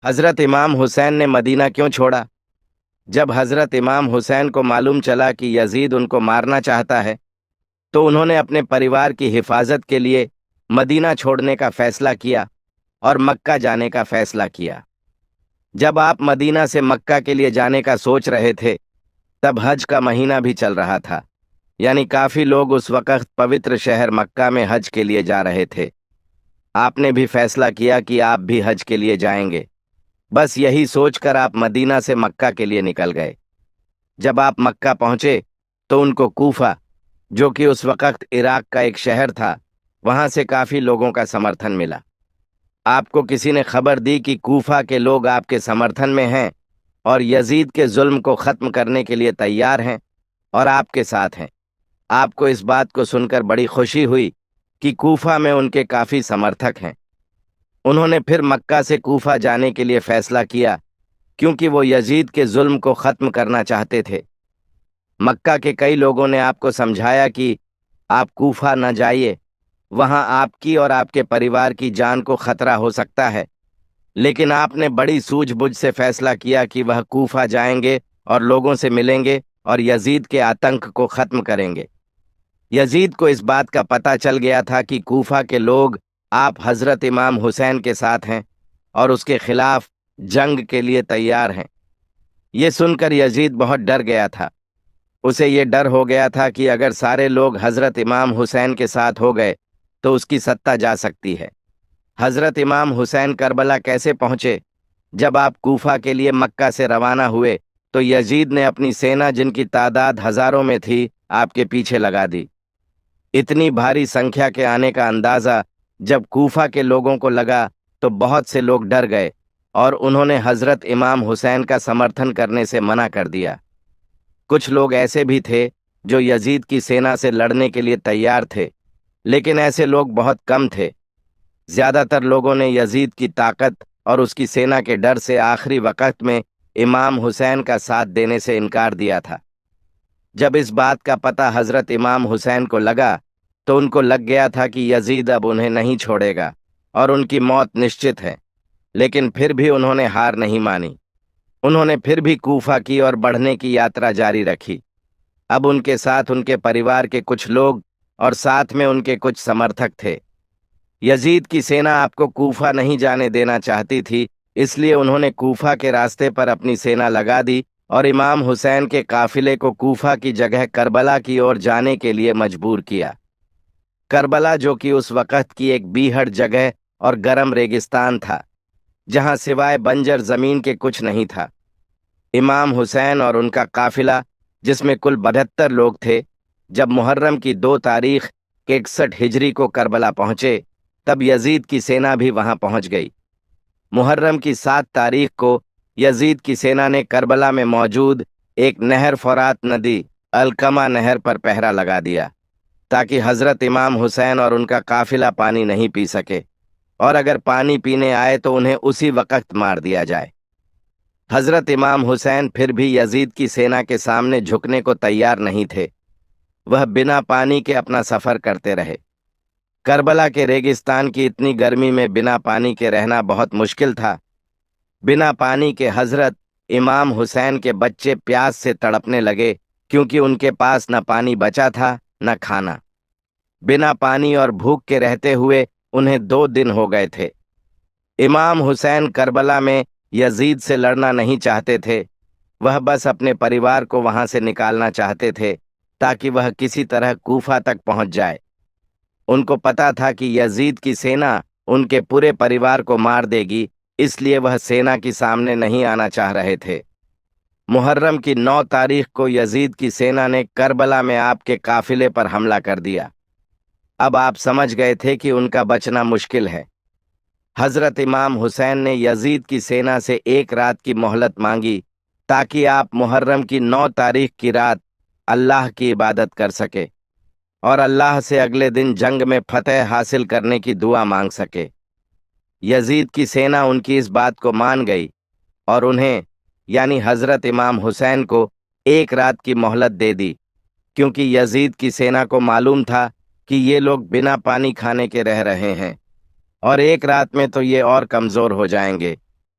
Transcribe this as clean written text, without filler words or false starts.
हज़रत इमाम हुसैन ने मदीना क्यों छोड़ा? जब हज़रत इमाम हुसैन को मालूम चला कि यजीद उनको मारना चाहता है, तो उन्होंने अपने परिवार की हिफाजत के लिए मदीना छोड़ने का फैसला किया और मक्का जाने का फैसला किया। जब आप मदीना से मक्का के लिए जाने का सोच रहे थे, तब हज का महीना भी चल रहा था, यानी काफ़ी लोग उस वक़्त पवित्र शहर मक्का में हज के लिए जा रहे थे। आपने भी फैसला किया कि आप भी हज के लिए जाएंगे। बस यही सोचकर आप मदीना से मक्का के लिए निकल गए। जब आप मक्का पहुंचे तो उनको कूफा, जो कि उस वक़्त इराक का एक शहर था, वहां से काफ़ी लोगों का समर्थन मिला। आपको किसी ने खबर दी कि कूफा के लोग आपके समर्थन में हैं और यजीद के जुल्म को ख़त्म करने के लिए तैयार हैं और आपके साथ हैं। आपको इस बात को सुनकर बड़ी खुशी हुई कि कूफा में उनके काफ़ी समर्थक हैं। उन्होंने फिर मक्का से कूफा जाने के लिए फैसला किया, क्योंकि वो यजीद के जुल्म को ख़त्म करना चाहते थे। मक्का के कई लोगों ने आपको समझाया कि आप कूफा न जाइए, वहां आपकी और आपके परिवार की जान को खतरा हो सकता है। लेकिन आपने बड़ी सूझबूझ से फैसला किया कि वह कूफा जाएंगे और लोगों से मिलेंगे और यजीद के आतंक को ख़त्म करेंगे। यजीद को इस बात का पता चल गया था कि कूफा के लोग आप हज़रत इमाम हुसैन के साथ हैं और उसके खिलाफ जंग के लिए तैयार हैं। ये सुनकर यजीद बहुत डर गया था। उसे ये डर हो गया था कि अगर सारे लोग हज़रत इमाम हुसैन के साथ हो गए तो उसकी सत्ता जा सकती है। हज़रत इमाम हुसैन करबला कैसे पहुँचे? जब आप कूफा के लिए मक्का से रवाना हुए तो यजीद ने अपनी सेना, जिनकी तादाद हज़ारों में थी, आपके पीछे लगा दी। इतनी भारी संख्या के आने का अंदाज़ा जब कूफा के लोगों को लगा तो बहुत से लोग डर गए और उन्होंने हज़रत इमाम हुसैन का समर्थन करने से मना कर दिया। कुछ लोग ऐसे भी थे जो यजीद की सेना से लड़ने के लिए तैयार थे, लेकिन ऐसे लोग बहुत कम थे। ज़्यादातर लोगों ने यजीद की ताकत और उसकी सेना के डर से आखिरी वक़्त में इमाम हुसैन का साथ देने से इनकार दिया था। जब इस बात का पता हज़रत इमाम हुसैन को लगा तो उनको लग गया था कि यजीद अब उन्हें नहीं छोड़ेगा और उनकी मौत निश्चित है। लेकिन फिर भी उन्होंने हार नहीं मानी। उन्होंने फिर भी कूफा की और बढ़ने की यात्रा जारी रखी। अब उनके साथ उनके परिवार के कुछ लोग और साथ में उनके कुछ समर्थक थे। यजीद की सेना आपको कूफा नहीं जाने देना चाहती थी, इसलिए उन्होंने कूफा के रास्ते पर अपनी सेना लगा दी और इमाम हुसैन के काफिले को कूफा की जगह करबला की ओर जाने के लिए मजबूर किया। करबला, जो कि उस वक़्त की एक बीहड़ जगह और गर्म रेगिस्तान था, जहां सिवाय बंजर जमीन के कुछ नहीं था। इमाम हुसैन और उनका काफिला, जिसमें कुल 72 लोग थे, जब मुहर्रम की 2 तारीख 61 हिजरी को करबला पहुंचे, तब यजीद की सेना भी वहां पहुंच गई। मुहर्रम की 7 तारीख को यजीद की सेना ने करबला में मौजूद एक नहर, फरात नदी अलकमा नहर पर पहरा लगा दिया, ताकि हज़रत इमाम हुसैन और उनका काफिला पानी नहीं पी सके, और अगर पानी पीने आए तो उन्हें उसी वक़्त मार दिया जाए। हज़रत इमाम हुसैन फिर भी यजीद की सेना के सामने झुकने को तैयार नहीं थे। वह बिना पानी के अपना सफ़र करते रहे। करबला के रेगिस्तान की इतनी गर्मी में बिना पानी के रहना बहुत मुश्किल था। बिना पानी के हज़रत इमाम हुसैन के बच्चे प्यास से तड़पने लगे, क्योंकि उनके पास न पानी बचा था न खाना। बिना पानी और भूख के रहते हुए उन्हें 2 दिन हो गए थे। इमाम हुसैन करबला में यजीद से लड़ना नहीं चाहते थे। वह बस अपने परिवार को वहां से निकालना चाहते थे, ताकि वह किसी तरह कूफा तक पहुंच जाए। उनको पता था कि यजीद की सेना उनके पूरे परिवार को मार देगी, इसलिए वह सेना के सामने नहीं आना चाह रहे थे। मुहर्रम की 9 तारीख को यजीद की सेना ने करबला में आपके काफिले पर हमला कर दिया। अब आप समझ गए थे कि उनका बचना मुश्किल है। हज़रत इमाम हुसैन ने यजीद की सेना से 1 रात की मोहलत मांगी, ताकि आप मुहर्रम की 9 तारीख की रात अल्लाह की इबादत कर सके और अल्लाह से अगले दिन जंग में फतह हासिल करने की दुआ मांग सके। यजीद की सेना उनकी इस बात को मान गई और उन्हें, यानी हज़रत इमाम हुसैन को, 1 रात की मोहलत दे दी, क्योंकि यजीद की सेना को मालूम था कि ये लोग बिना पानी खाने के रह रहे हैं और 1 रात में तो ये और कमज़ोर हो जाएंगे।